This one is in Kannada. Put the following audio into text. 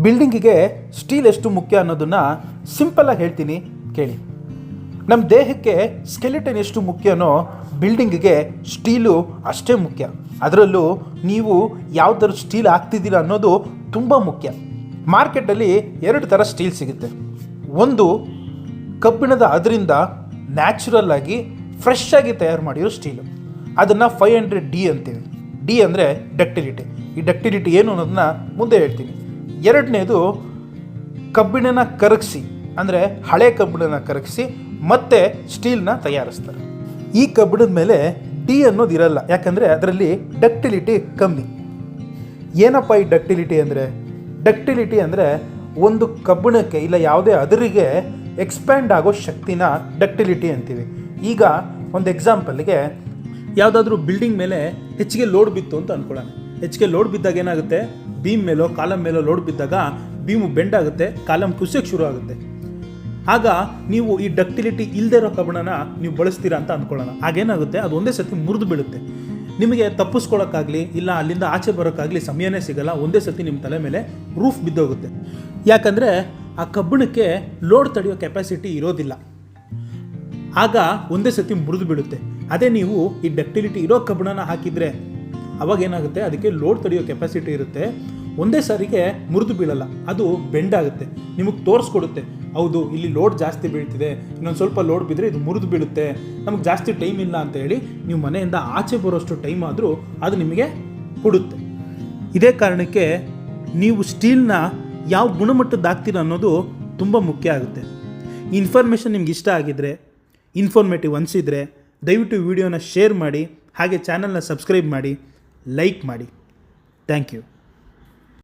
ಬಿಲ್ಡಿಂಗಿಗೆ ಸ್ಟೀಲ್ ಎಷ್ಟು ಮುಖ್ಯ ಅನ್ನೋದನ್ನು ಸಿಂಪಲ್ಲಾಗಿ ಹೇಳ್ತೀನಿ ಕೇಳಿ. ನಮ್ಮ ದೇಹಕ್ಕೆ ಸ್ಕೆಲಿಟನ್ ಎಷ್ಟು ಮುಖ್ಯನೋ ಬಿಲ್ಡಿಂಗಿಗೆ ಸ್ಟೀಲು ಅಷ್ಟೇ ಮುಖ್ಯ. ಅದರಲ್ಲೂ ನೀವು ಯಾವ್ದಾದ್ರು ಸ್ಟೀಲ್ ಹಾಕ್ತಿದ್ದೀರ ಅನ್ನೋದು ತುಂಬ ಮುಖ್ಯ. ಮಾರ್ಕೆಟಲ್ಲಿ 2 ಥರ ಸ್ಟೀಲ್ ಸಿಗುತ್ತೆ. ಒಂದು ಕಬ್ಬಿಣದ ಅದರಿಂದ ನ್ಯಾಚುರಲ್ ಆಗಿ ಫ್ರೆಶ್ ಆಗಿ ತಯಾರು ಮಾಡಿರೋ ಸ್ಟೀಲು, ಅದನ್ನು 500D ಅಂತೀವಿ. ಡಿ ಅಂದರೆ ಡಕ್ಟಿಲಿಟಿ. ಈ ಡಕ್ಟಿಲಿಟಿ ಏನು ಅನ್ನೋದನ್ನ ಮುಂದೆ ಹೇಳ್ತೀನಿ. ಎರಡನೇದು ಕಬ್ಬಿಣನ ಕರಗಿಸಿ, ಅಂದರೆ ಹಳೆ ಕಬ್ಬಿಣನ ಕರಗಿಸಿ ಮತ್ತೆ ಸ್ಟೀಲ್ನ ತಯಾರಿಸ್ತಾರೆ. ಈ ಕಬ್ಬಿಣದ ಮೇಲೆ ಡಿ ಅನ್ನೋದು ಇರಲ್ಲ, ಯಾಕಂದರೆ ಅದರಲ್ಲಿ ಡಕ್ಟಿಲಿಟಿ ಕಮ್ಮಿ. ಏನಪ್ಪ ಈ ಡಕ್ಟಿಲಿಟಿ ಅಂದರೆ? ಡಕ್ಟಿಲಿಟಿ ಅಂದರೆ ಒಂದು ಕಬ್ಬಿಣಕ್ಕೆ ಇಲ್ಲ ಯಾವುದೇ ಅದರಿಗೆ ಎಕ್ಸ್ಪ್ಯಾಂಡ್ ಆಗೋ ಶಕ್ತಿನ ಡಕ್ಟಿಲಿಟಿ ಅಂತೀವಿ. ಈಗ ಒಂದು ಎಕ್ಸಾಂಪಲ್ಗೆ ಯಾವುದಾದ್ರೂ ಬಿಲ್ಡಿಂಗ್ ಮೇಲೆ ಹೆಚ್ಚಿಗೆ ಲೋಡ್ ಬಿತ್ತು ಅಂತ ಅಂದ್ಕೊಳ್ಳೋಣ. ಹೆಚ್ಚಿಗೆ ಲೋಡ್ ಬಿದ್ದಾಗ ಏನಾಗುತ್ತೆ, ಬೀಮ್ ಮೇಲೋ ಕಾಲಮ್ ಮೇಲೋ ಲೋಡ್ ಬಿದ್ದಾಗ ಬೀಮು ಬೆಂಡ್ ಆಗುತ್ತೆ, ಕಾಲಮ್ ಕುಸಿಯೋಕ್ಕೆ ಶುರು ಆಗುತ್ತೆ. ಆಗ ನೀವು ಈ ಡಕ್ಟಿಲಿಟಿ ಇಲ್ಲದೆ ಇರೋ ಕಬ್ಬಿಣನ ನೀವು ಬಳಸ್ತೀರಾ ಅಂತ ಅಂದ್ಕೊಳ್ಳೋಣ. ಆಗೇನಾಗುತ್ತೆ, ಅದು ಒಂದೇ ಸತಿ ಮುರಿದು ಬೀಳುತ್ತೆ. ನಿಮಗೆ ತಪ್ಪಿಸ್ಕೊಳ್ಳೋಕ್ಕಾಗಲಿ ಇಲ್ಲ ಅಲ್ಲಿಂದ ಆಚೆ ಬರೋಕ್ಕಾಗಲಿ ಸಮಯನೇ ಸಿಗಲ್ಲ. ಒಂದೇ ಸತಿ ನಿಮ್ಮ ತಲೆ ಮೇಲೆ ರೂಫ್ ಬಿದ್ದೋಗುತ್ತೆ. ಯಾಕಂದರೆ ಆ ಕಬ್ಬಿಣಕ್ಕೆ ಲೋಡ್ ತಡೆಯೋ ಕೆಪಾಸಿಟಿ ಇರೋದಿಲ್ಲ. ಆಗ ಒಂದೇ ಸತಿ ಮುರಿದು ಬೀಳುತ್ತೆ. ಅದೇ ನೀವು ಈ ಡಕ್ಟಿಲಿಟಿ ಇರೋ ಕಬ್ಬಿಣನ ಹಾಕಿದರೆ ಅವಾಗ ಏನಾಗುತ್ತೆ, ಅದಕ್ಕೆ ಲೋಡ್ ತಡೆಯೋ ಕೆಪಾಸಿಟಿ ಇರುತ್ತೆ. ಒಂದೇ ಸಾರಿಗೆ ಮುರಿದು ಬೀಳಲ್ಲ, ಅದು ಬೆಂಡ್ ಆಗುತ್ತೆ. ನಿಮಗೆ ತೋರಿಸ್ಕೊಡುತ್ತೆ, ಹೌದು ಇಲ್ಲಿ ಲೋಡ್ ಜಾಸ್ತಿ ಬೀಳ್ತಿದೆ, ಇನ್ನೊಂದು ಸ್ವಲ್ಪ ಲೋಡ್ ಬಿದ್ದರೆ ಇದು ಮುರಿದು ಬೀಳುತ್ತೆ, ನಮಗೆ ಜಾಸ್ತಿ ಟೈಮ್ ಇಲ್ಲ ಅಂತ ಹೇಳಿ ನೀವು ಮನೆಯಿಂದ ಆಚೆ ಬರೋಷ್ಟು ಟೈಮ್ ಆದರೂ ಅದು ನಿಮಗೆ ಕೊಡುತ್ತೆ. ಇದೇ ಕಾರಣಕ್ಕೆ ನೀವು ಸ್ಟೀಲ್ನ ಯಾವ ಗುಣಮಟ್ಟದ್ದು ಹಾಕ್ತೀರ ಅನ್ನೋದು ತುಂಬ ಮುಖ್ಯ ಆಗುತ್ತೆ. ಈ ಇನ್ಫಾರ್ಮೇಷನ್ ನಿಮ್ಗೆ ಇಷ್ಟ ಆಗಿದ್ದರೆ, ಇನ್ಫಾರ್ಮೇಟಿವ್ ಅನಿಸಿದರೆ ದಯವಿಟ್ಟು ವಿಡಿಯೋನ ಶೇರ್ ಮಾಡಿ, ಹಾಗೆ ಚಾನಲ್ನ ಸಬ್ಸ್ಕ್ರೈಬ್ ಮಾಡಿ, ಲೈಕ್ ಮಾಡಿ. Thank you.